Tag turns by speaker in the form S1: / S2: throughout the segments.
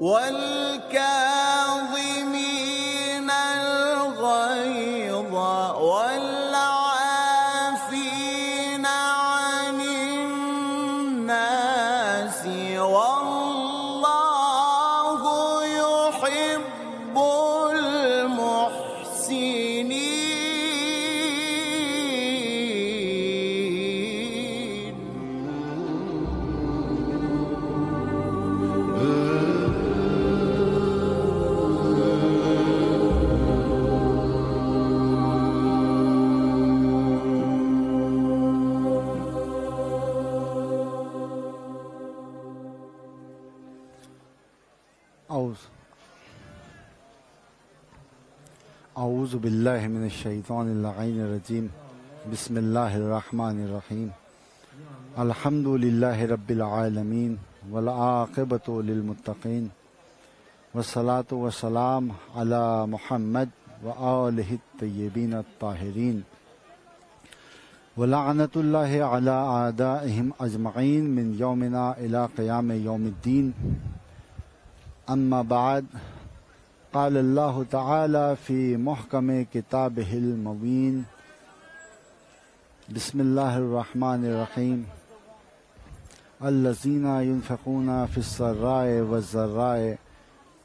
S1: والكاظمين الغيظ والعافين عن الناس والله يحب المحسنين.
S2: اعوذ باللہ من الشیطان اللعین الرجیم. بسم اللہ الرحمن الرحیم. الحمد للہ رب العالمین والعاقبۃ للمتقین والصلاة والسلام علی محمد وآلہ الطیبین الطاہرین ولعنۃ اللہ علی اعدائہم اجمعین من یومنا الی قیام یوم الدین. اما بعد، قال اللہ تعالی فی محکم کتابہ المبین. بسم اللہ الرحمن الرحیم. الذین ينفقون فی السراء والضراء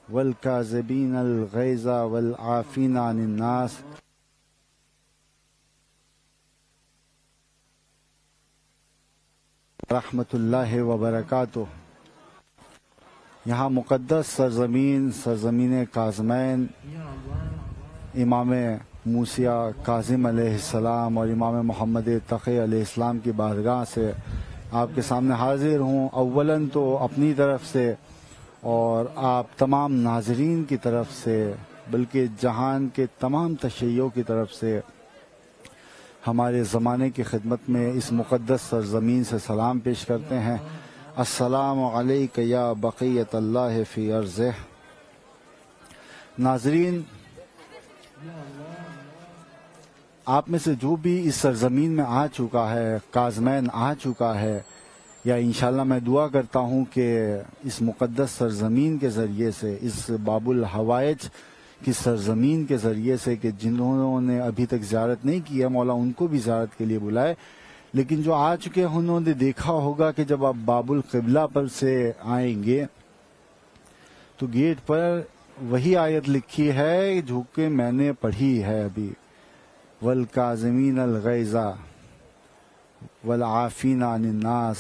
S2: والکاظمین الغیظ والعافین عن الناس رحمۃ اللہ وبرکاتہ. یہاں مقدس سرزمین کاظمین، امام موسیٰ کاظم علیہ السلام اور امام محمد تقی علیہ السلام کی بارگاہ سے آپ کے سامنے حاضر ہوں. اولاً تو اپنی طرف سے اور آپ تمام ناظرین کی طرف سے، بلکہ جہان کے تمام تشیعوں کی طرف سے ہمارے زمانے کی خدمت میں اس مقدس سرزمین سے سلام پیش کرتے ہیں. السلام علیک یا بقیت اللہ فی ارضہ. ناظرین، آپ میں سے جو بھی اس سرزمین میں آ چکا ہے، کاظمین آ چکا ہے، یا انشاءاللہ میں دعا کرتا ہوں کہ اس مقدس سرزمین کے ذریعے سے، اس باب الحوائج کی سرزمین کے ذریعے سے، کہ جنہوں نے ابھی تک زیارت نہیں کی ہے، مولا ان کو بھی زیارت کے لیے بلائے. لیکن جو آ چکے ہیں انہوں نے دیکھا ہوگا کہ جب آپ باب القبلہ پر سے آئیں گے تو گیٹ پر وہی آیت لکھی ہے جو کہ میں نے پڑھی ہے ابھی، والکاظمین الغیظ والعافین عن الناس.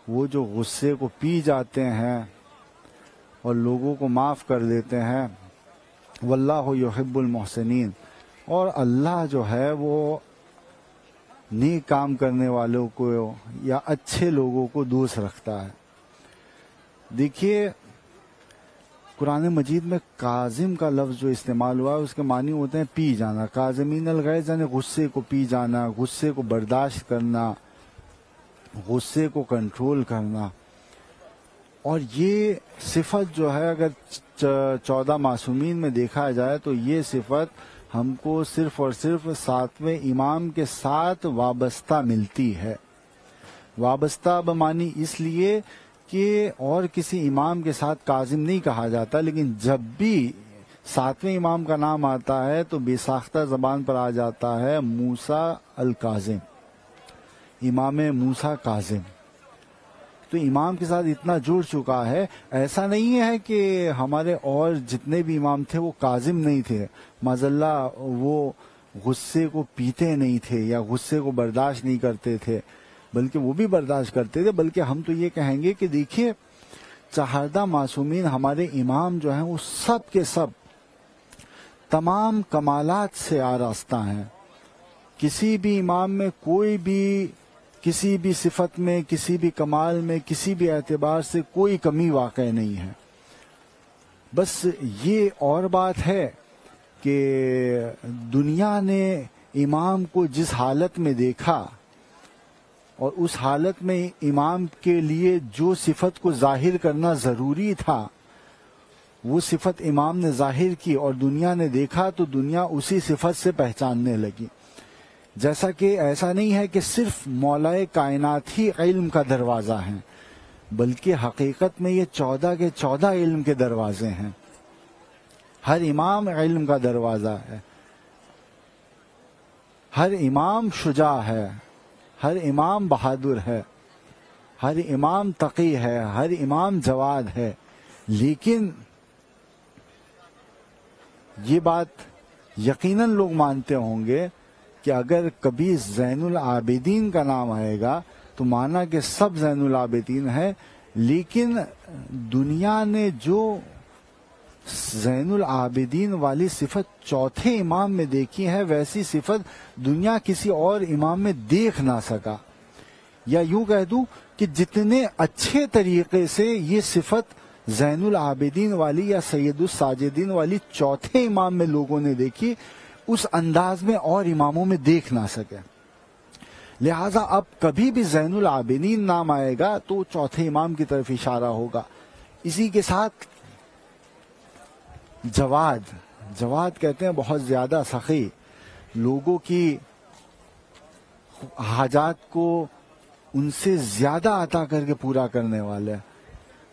S2: وہ جو غصے کو پی جاتے ہیں اور لوگوں کو معاف کر دیتے ہیں. واللہ یحب المحسنین. اور اللہ جو ہے وہ نیک کام کرنے والوں کو یا اچھے لوگوں کو دوست رکھتا ہے. دیکھیے، قرآن مجید میں کاظم کا لفظ جو استعمال ہوا ہے اس کے معنی ہوتے ہیں پی جانا. کاظمین الغیظ یعنی غصے کو پی جانا، غصے کو برداشت کرنا، غصے کو کنٹرول کرنا. اور یہ صفت جو ہے اگر 14 معصومین میں دیکھا جائے تو یہ صفت ہم کو صرف اور صرف 7ویں امام کے ساتھ وابستہ ملتی ہے. وابستہ بمانی اس لیے کہ اور کسی امام کے ساتھ کاظم نہیں کہا جاتا، لیکن جب بھی 7ویں امام کا نام آتا ہے تو بے ساختہ زبان پر آ جاتا ہے موسیٰ الکاظم، امام موسیٰ کاظم. تو امام کے ساتھ اتنا جڑ چکا ہے. ایسا نہیں ہے کہ ہمارے اور جتنے بھی امام تھے وہ کاظم نہیں تھے، معذاللہ وہ غصے کو پیتے نہیں تھے یا غصے کو برداشت نہیں کرتے تھے، بلکہ وہ بھی برداشت کرتے تھے. بلکہ ہم تو یہ کہیں گے کہ دیکھیے 14 معصومین ہمارے امام جو ہیں وہ سب کے سب تمام کمالات سے آراستہ ہیں. کسی بھی امام میں کوئی بھی کسی بھی صفت میں، کسی بھی کمال میں، کسی بھی اعتبار سے کوئی کمی واقع نہیں ہے. بس یہ اور بات ہے کہ دنیا نے امام کو جس حالت میں دیکھا اور اس حالت میں امام کے لیے جو صفت کو ظاہر کرنا ضروری تھا وہ صفت امام نے ظاہر کی، اور دنیا نے دیکھا تو دنیا اسی صفت سے پہچاننے لگی. جیسا کہ ایسا نہیں ہے کہ صرف مولا کائنات ہی علم کا دروازہ ہے، بلکہ حقیقت میں یہ 14 کے 14 علم کے دروازے ہیں. ہر امام علم کا دروازہ ہے، ہر امام شجاع ہے، ہر امام بہادر ہے، ہر امام تقی ہے، ہر امام جواد ہے. لیکن یہ بات یقیناً لوگ مانتے ہوں گے کہ اگر کبھی زین العابدین کا نام آئے گا تو مانا کہ سب زین العابدین ہے، لیکن دنیا نے جو زین العابدین والی صفت چوتھے امام میں دیکھی ہے ویسی صفت دنیا کسی اور امام میں دیکھ نہ سکا. یا یوں کہہ دوں کہ جتنے اچھے طریقے سے یہ صفت زین العابدین والی یا سید الساجدین والی چوتھے امام میں لوگوں نے دیکھی، اس انداز میں اور اماموں میں دیکھ نہ سکے. لہذا اب کبھی بھی زین العابدین نام آئے گا تو چوتھے امام کی طرف اشارہ ہوگا. اسی کے ساتھ جواد کہتے ہیں بہت زیادہ سخی، لوگوں کی حاجات کو ان سے زیادہ عطا کر کے پورا کرنے والے.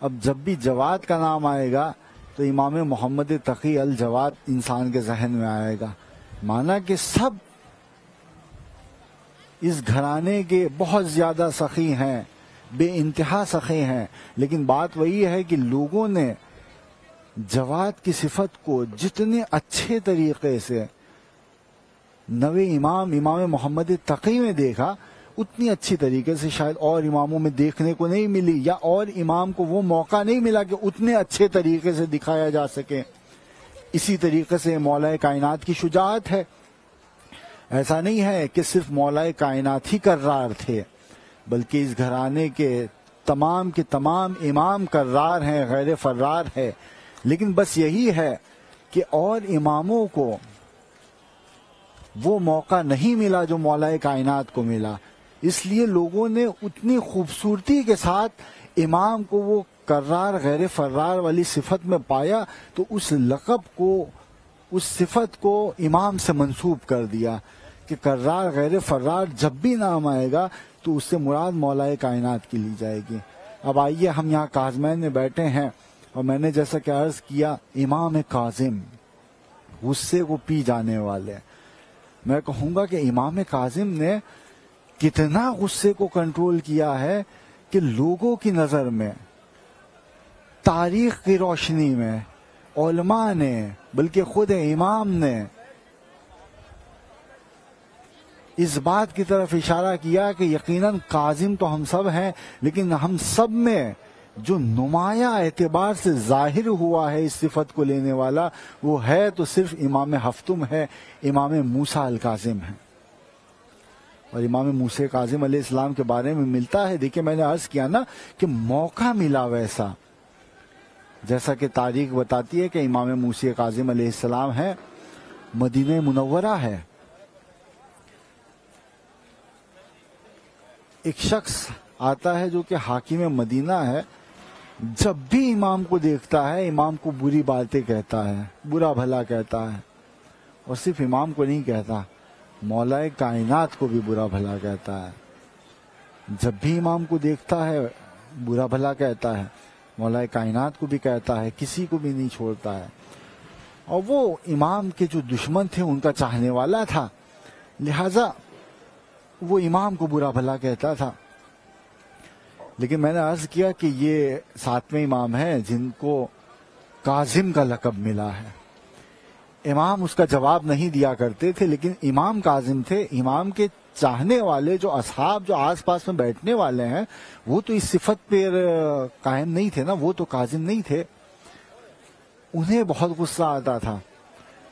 S2: اب جب بھی جواد کا نام آئے گا تو امام محمد تقی الجواد انسان کے ذہن میں آئے گا. مانا کہ سب اس گھرانے کے بہت زیادہ سخی ہیں، بے انتہا سخی ہیں، لیکن بات وہی ہے کہ لوگوں نے جواد کی صفت کو جتنے اچھے طریقے سے نوے امام محمد تقی میں دیکھا اتنی اچھی طریقے سے شاید اور اماموں میں دیکھنے کو نہیں ملی، یا اور امام کو وہ موقع نہیں ملا کہ اتنے اچھے طریقے سے دکھایا جا سکے. اسی طریقے سے مولا کائنات کی شجاعت ہے. ایسا نہیں ہے کہ صرف مولا کائنات ہی کرار تھے، بلکہ اس گھرانے کے تمام امام کرار ہیں، غیر فرار ہے. لیکن بس یہی ہے کہ اور اماموں کو وہ موقع نہیں ملا جو مولا کائنات کو ملا، اس لیے لوگوں نے اتنی خوبصورتی کے ساتھ امام کو وہ کرار غیر فرار والی صفت میں پایا تو اس لقب کو، اس صفت کو امام سے منسوب کر دیا کہ کرار غیر فرار جب بھی نام آئے گا تو اس سے مراد مولا کائنات کی لی جائے گی. اب آئیے، ہم یہاں کاظمین میں بیٹھے ہیں اور میں نے جیسا کہ عرض کیا امام کاظم غصے کو پی جانے والے، میں کہوں گا کہ امام کاظم نے کتنا غصے کو کنٹرول کیا ہے کہ لوگوں کی نظر میں، تاریخ کی روشنی میں، علماء نے، بلکہ خود امام نے اس بات کی طرف اشارہ کیا کہ یقیناً کاظم تو ہم سب ہیں، لیکن ہم سب میں جو نمایاں اعتبار سے ظاہر ہوا ہے اس صفت کو لینے والا، وہ ہے تو صرف امام ہفتم ہے، امام موسیٰ الکاظم ہے. اور امام موسیٰ کاظم علیہ السلام کے بارے میں ملتا ہے، دیکھیں میں نے عرض کیا نا کہ موقع ملا ویسا، جیسا کہ تاریخ بتاتی ہے کہ امام موسیٰ کاظم علیہ السلام ہے، مدینہ منورہ ہے. ایک شخص آتا ہے جو کہ حاکم مدینہ ہے، جب بھی امام کو دیکھتا ہے امام کو بری باتیں کہتا ہے، برا بھلا کہتا ہے، اور صرف امام کو نہیں کہتا، مولا کائنات کو بھی برا بھلا کہتا ہے. جب بھی امام کو دیکھتا ہے برا بھلا کہتا ہے، مولا کائنات کو بھی کہتا ہے، کسی کو بھی نہیں چھوڑتا ہے. اور وہ امام کے جو دشمن تھے ان کا چاہنے والا تھا، لہذا وہ امام کو برا بھلا کہتا تھا. لیکن میں نے عرض کیا کہ یہ 7ویں امام ہیں جن کو کاظم کا لقب ملا ہے. امام اس کا جواب نہیں دیا کرتے تھے، لیکن امام کاظم تھے. امام کے چاہنے والے جو اصحاب جو آس پاس میں بیٹھنے والے ہیں وہ تو اس صفت پہ قائم نہیں تھے نا، وہ تو کاظم نہیں تھے. انہیں بہت غصہ آتا تھا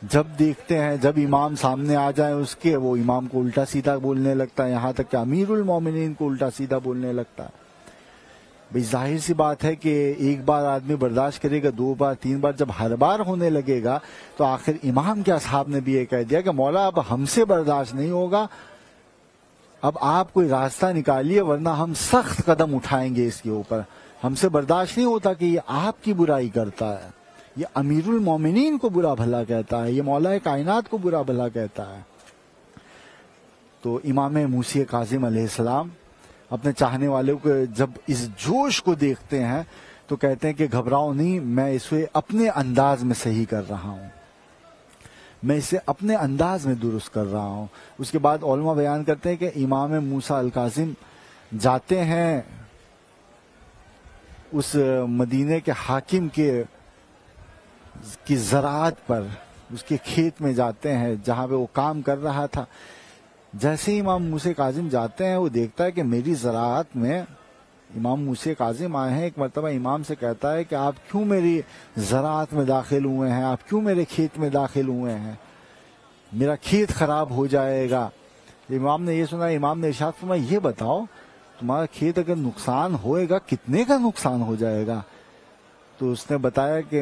S2: جب دیکھتے ہیں، جب امام سامنے آ جائیں اس کے، وہ امام کو الٹا سیدھا بولنے لگتا ہے، یہاں تک کہ امیر المومنین کو الٹا سیدھا بولنے لگتا ہے. بھئی ظاہر سی بات ہے کہ ایک بار آدمی برداشت کرے گا، 2 بار 3 بار، جب ہر بار ہونے لگے گا تو آخر امام کے اصحاب نے بھی یہ کہہ دیا کہ مولا اب ہم سے برداشت نہیں ہوگا، اب آپ کوئی راستہ نکالیے ورنہ ہم سخت قدم اٹھائیں گے اس کے اوپر. ہم سے برداشت نہیں ہوتا کہ یہ آپ کی برائی کرتا ہے، یہ امیر المومنین کو برا بھلا کہتا ہے، یہ مولا کائنات کو برا بھلا کہتا ہے. تو امام موسیٰ کاظم علیہ السلام اپنے چاہنے والوں کو جب اس جوش کو دیکھتے ہیں تو کہتے ہیں کہ گھبراؤ نہیں، میں اسے اپنے انداز میں صحیح کر رہا ہوں، میں اسے اپنے انداز میں درست کر رہا ہوں۔ اس کے بعد علماء بیان کرتے ہیں کہ امام موسیٰ الکاظم جاتے ہیں اس مدینے کے حاکم کی زراعت پر، اس کے کھیت میں جاتے ہیں جہاں پہ وہ کام کر رہا تھا۔ جیسے ہی امام موسیٰ کاظم جاتے ہیں وہ دیکھتا ہے کہ میری زراعت میں امام موسیٰ کاظم آئے ہیں۔ ایک مرتبہ امام سے کہتا ہے کہ آپ کیوں میری زراعت میں داخل ہوئے ہیں، آپ کیوں میرے کھیت میں داخل ہوئے ہیں، میرا کھیت خراب ہو جائے گا۔ امام نے یہ سنا، امام نے ارشاد فرمایا یہ بتاؤ تمہارا کھیت اگر نقصان ہوئے گا کتنے کا نقصان ہو جائے گا؟ تو اس نے بتایا کہ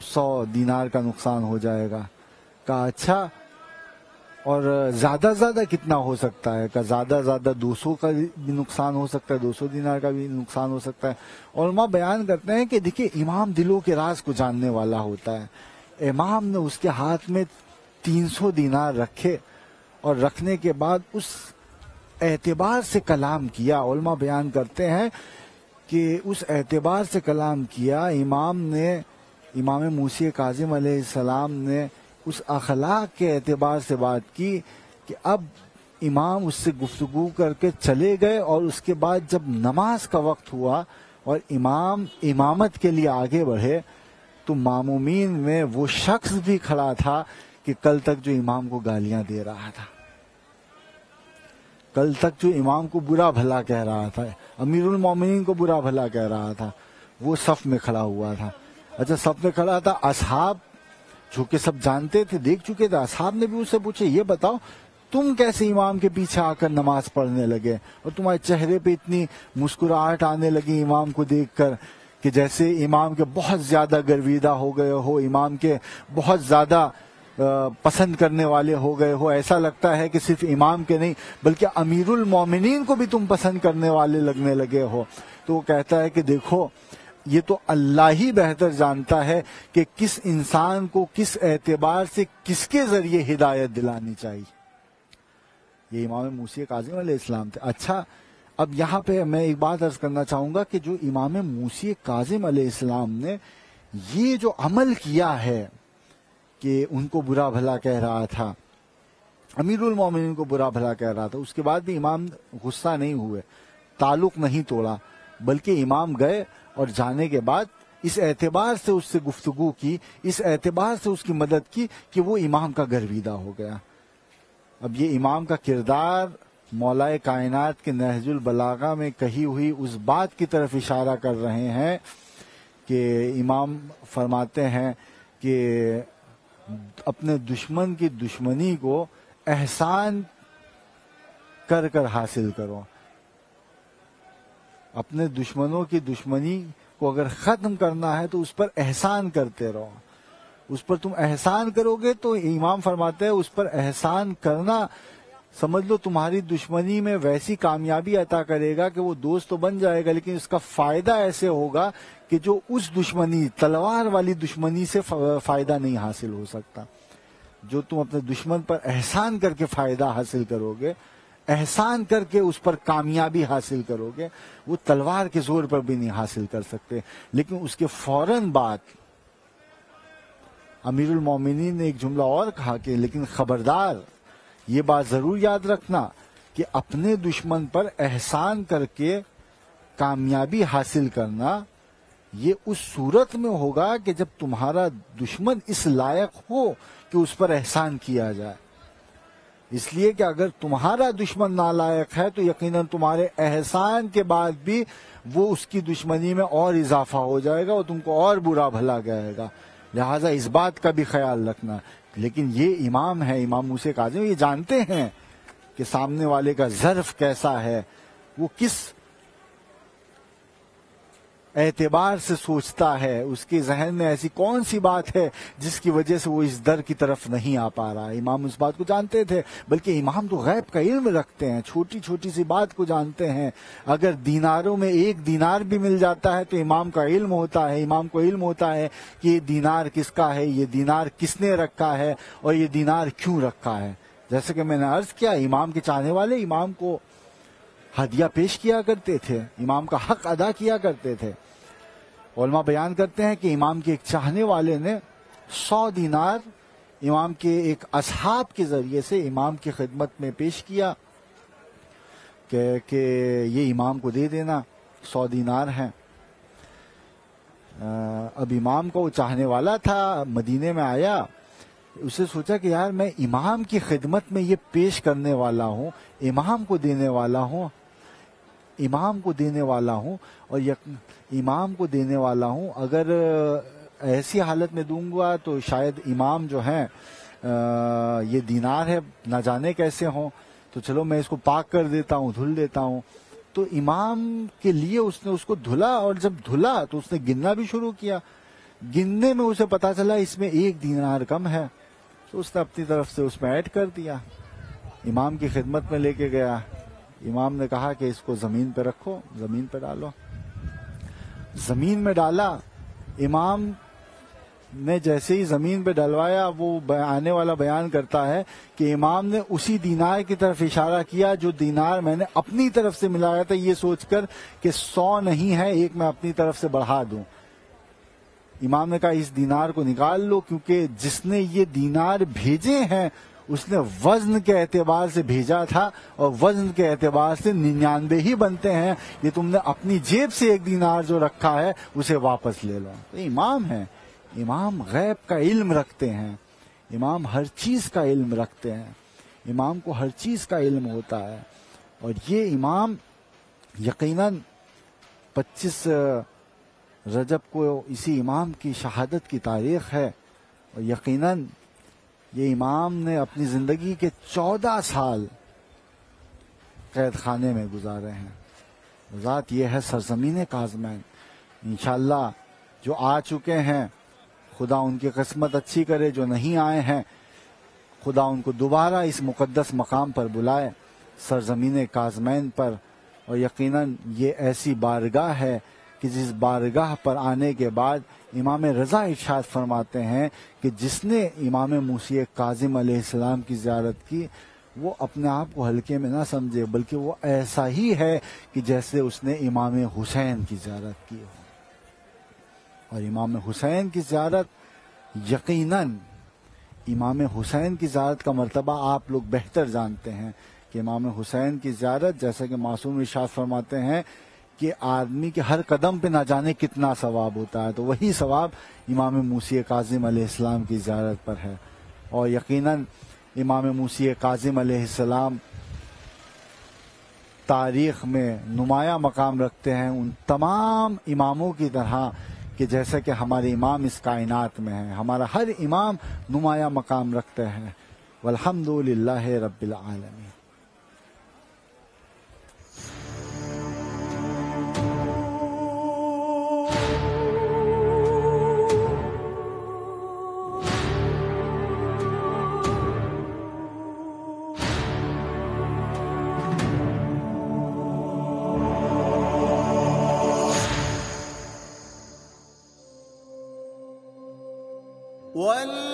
S2: 100 دینار کا نقصان ہو جائے گا۔ کہا اچھا، اور زیادہ زیادہ کتنا ہو سکتا ہے؟ کہ زیادہ زیادہ 200 کا بھی نقصان ہو سکتا ہے، 200 دینار کا بھی نقصان ہو سکتا ہے۔ علماء بیان کرتے ہیں کہ دیکھیے امام دلوں کے راز کو جاننے والا ہوتا ہے۔ امام نے اس کے ہاتھ میں 300 دینار رکھے اور رکھنے کے بعد اس اعتبار سے کلام کیا۔ علماء بیان کرتے ہیں کہ اس اعتبار سے کلام کیا امام موسیٰ کاظم علیہ السلام نے اس اخلاق کے اعتبار سے بات کی کہ اب امام اس سے گفتگو کر کے چلے گئے، اور اس کے بعد جب نماز کا وقت ہوا اور امام امامت کے لیے آگے بڑھے تو مامومین میں وہ شخص بھی کھڑا تھا کہ کل تک جو امام کو گالیاں دے رہا تھا، کل تک جو امام کو برا بھلا کہہ رہا تھا، امیر المومنین کو برا بھلا کہہ رہا تھا، وہ صف میں کھڑا ہوا تھا۔ اچھا، صف میں کھڑا تھا، اصحاب جو کہ سب جانتے تھے، دیکھ چکے تھے، اصحاب نے بھی اس سے پوچھے یہ بتاؤ تم کیسے امام کے پیچھے آ کر نماز پڑھنے لگے، اور تمہارے چہرے پہ اتنی مسکراہٹ آنے لگی امام کو دیکھ کر کہ جیسے امام کے بہت زیادہ گرویدہ ہو گئے ہو، امام کے بہت زیادہ پسند کرنے والے ہو گئے ہو۔ ایسا لگتا ہے کہ صرف امام کے نہیں بلکہ امیر المومنین کو بھی تم پسند کرنے والے لگنے لگے ہو۔ تو وہ کہتا ہے کہ دیکھو یہ تو اللہ ہی بہتر جانتا ہے کہ کس انسان کو کس اعتبار سے کس کے ذریعے ہدایت دلانی چاہیے۔ یہ امام موسیٰ کاظم علیہ السلام تھے۔ اچھا، اب یہاں پہ میں ایک بات عرض کرنا چاہوں گا کہ جو امام موسیٰ کاظم علیہ السلام نے یہ جو عمل کیا ہے کہ ان کو برا بھلا کہہ رہا تھا، امیر المومنین کو برا بھلا کہہ رہا تھا، اس کے بعد بھی امام غصہ نہیں ہوئے، تعلق نہیں توڑا، بلکہ امام گئے اور جانے کے بعد اس اعتبار سے اس سے گفتگو کی، اس اعتبار سے اس کی مدد کی کہ وہ امام کا گرویدہ ہو گیا۔ اب یہ امام کا کردار مولا کائنات کے نہج البلاغہ میں کہی ہوئی اس بات کی طرف اشارہ کر رہے ہیں کہ امام فرماتے ہیں کہ اپنے دشمن کی دشمنی کو احسان کر کر حاصل کرو، اپنے دشمنوں کی دشمنی کو اگر ختم کرنا ہے تو اس پر احسان کرتے رہو، اس پر تم احسان کرو گے تو امام فرماتے ہیں اس پر احسان کرنا سمجھ لو تمہاری دشمنی میں ویسی کامیابی عطا کرے گا کہ وہ دوست تو بن جائے گا لیکن اس کا فائدہ ایسے ہوگا کہ جو اس دشمنی تلوار والی دشمنی سے فائدہ نہیں حاصل ہو سکتا۔ جو تم اپنے دشمن پر احسان کر کے فائدہ حاصل کرو گے، احسان کر کے اس پر کامیابی حاصل کرو گے، وہ تلوار کے زور پر بھی نہیں حاصل کر سکتے۔ لیکن اس کے فوراً بعد امیر المومنین نے ایک جملہ اور کہا کہ لیکن خبردار یہ بات ضرور یاد رکھنا کہ اپنے دشمن پر احسان کر کے کامیابی حاصل کرنا یہ اس صورت میں ہوگا کہ جب تمہارا دشمن اس لائق ہو کہ اس پر احسان کیا جائے۔ اس لیے کہ اگر تمہارا دشمن نالائق ہے تو یقیناً تمہارے احسان کے بعد بھی وہ اس کی دشمنی میں اور اضافہ ہو جائے گا اور تم کو اور برا بھلا کہے گا، لہٰذا اس بات کا بھی خیال رکھنا۔ لیکن یہ امام ہے، امام موسیٰ کاظم، یہ جانتے ہیں کہ سامنے والے کا ظرف کیسا ہے، وہ کس اعتبار سے سوچتا ہے، اس کے ذہن میں ایسی کون سی بات ہے جس کی وجہ سے وہ اس در کی طرف نہیں آ پا رہا ہے۔ امام اس بات کو جانتے تھے، بلکہ امام تو غیب کا علم رکھتے ہیں، چھوٹی چھوٹی سی بات کو جانتے ہیں۔ اگر دیناروں میں 1 دینار بھی مل جاتا ہے تو امام کا علم ہوتا ہے، امام کو علم ہوتا ہے کہ یہ دینار کس کا ہے، یہ دینار کس نے رکھا ہے اور یہ دینار کیوں رکھا ہے۔ جیسے کہ میں نے عرض کیا، امام کے چاہنے والے امام کو ہدیہ پیش کیا کرتے تھے، امام کا حق ادا کیا کرتے تھے۔ علماء بیان کرتے ہیں کہ امام کے ایک چاہنے والے نے 100 دینار امام کے ایک اصحاب کے ذریعے سے امام کی خدمت میں پیش کیا کہ یہ امام کو دے دینا، 100 دینار ہیں۔ اب امام کو وہ چاہنے والا تھا، مدینے میں آیا، اسے سوچا کہ یار میں امام کی خدمت میں یہ پیش کرنے والا ہوں، امام کو دینے والا ہوں اور امام کو دینے والا ہوں، اگر ایسی حالت میں دوں گا تو شاید امام جو ہیں یہ دینار ہے نہ جانے کیسے ہوں، تو چلو میں اس کو پاک کر دیتا ہوں، دھل دیتا ہوں۔ تو امام کے لیے اس نے اس کو دھلا، اور جب دھلا تو اس نے گننا بھی شروع کیا۔ گننے میں اسے پتا چلا اس میں 1 دینار کم ہے، تو اس نے اپنی طرف سے اس میں ایڈ کر دیا، امام کی خدمت میں لے کے گیا۔ امام نے کہا کہ اس کو زمین پہ رکھو، زمین پہ ڈالو۔ زمین میں ڈالا، امام نے جیسے ہی زمین پہ ڈلوایا، وہ آنے والا بیان کرتا ہے کہ امام نے اسی دینار کی طرف اشارہ کیا جو دینار میں نے اپنی طرف سے ملایا تھا، یہ سوچ کر کہ 100 نہیں ہے، ایک میں اپنی طرف سے بڑھا دوں۔ امام نے کہا اس دینار کو نکال لو، کیونکہ جس نے یہ دینار بھیجے ہیں اس نے وزن کے اعتبار سے بھیجا تھا، اور وزن کے اعتبار سے 99 ہی بنتے ہیں، یہ تم نے اپنی جیب سے 1 دینار جو رکھا ہے اسے واپس لے لو۔ تو امام ہیں، امام غیب کا علم رکھتے ہیں، امام ہر چیز کا علم رکھتے ہیں، امام کو ہر چیز کا علم ہوتا ہے۔ اور یہ امام یقیناً 25 رجب کو اسی امام کی شہادت کی تاریخ ہے، اور یقیناً یہ امام نے اپنی زندگی کے 14 سال قید خانے میں گزارے ہیں۔ ذات یہ ہے سرزمین کاظمین۔ انشاءاللہ جو آ چکے ہیں خدا ان کی قسمت اچھی کرے، جو نہیں آئے ہیں خدا ان کو دوبارہ اس مقدس مقام پر بلائے، سرزمین کاظمین پر۔ اور یقیناً یہ ایسی بارگاہ ہے کہ جس بارگاہ پر آنے کے بعد امام رضا ارشاد فرماتے ہیں کہ جس نے امام موسی کاظم علیہ السلام کی زیارت کی وہ اپنے آپ کو ہلکے میں نہ سمجھے، بلکہ وہ ایسا ہی ہے کہ جیسے اس نے امام حسین کی زیارت کی ہو۔ اور امام حسین کی زیارت، یقیناً امام حسین کی زیارت کا مرتبہ آپ لوگ بہتر جانتے ہیں کہ امام حسین کی زیارت، جیسا کہ معصوم ارشاد فرماتے ہیں کہ آدمی کے ہر قدم پہ نہ جانے کتنا ثواب ہوتا ہے، تو وہی ثواب امام موسی کاظم علیہ السلام کی زیارت پر ہے۔ اور یقیناً امام موسی کاظم علیہ السلام تاریخ میں نمایاں مقام رکھتے ہیں ان تمام اماموں کی طرح کہ جیسا کہ ہمارے امام اس کائنات میں ہیں، ہمارا ہر امام نمایاں مقام رکھتے ہیں۔ والحمدللہ رب العالمین۔
S1: وَالَّذِينَ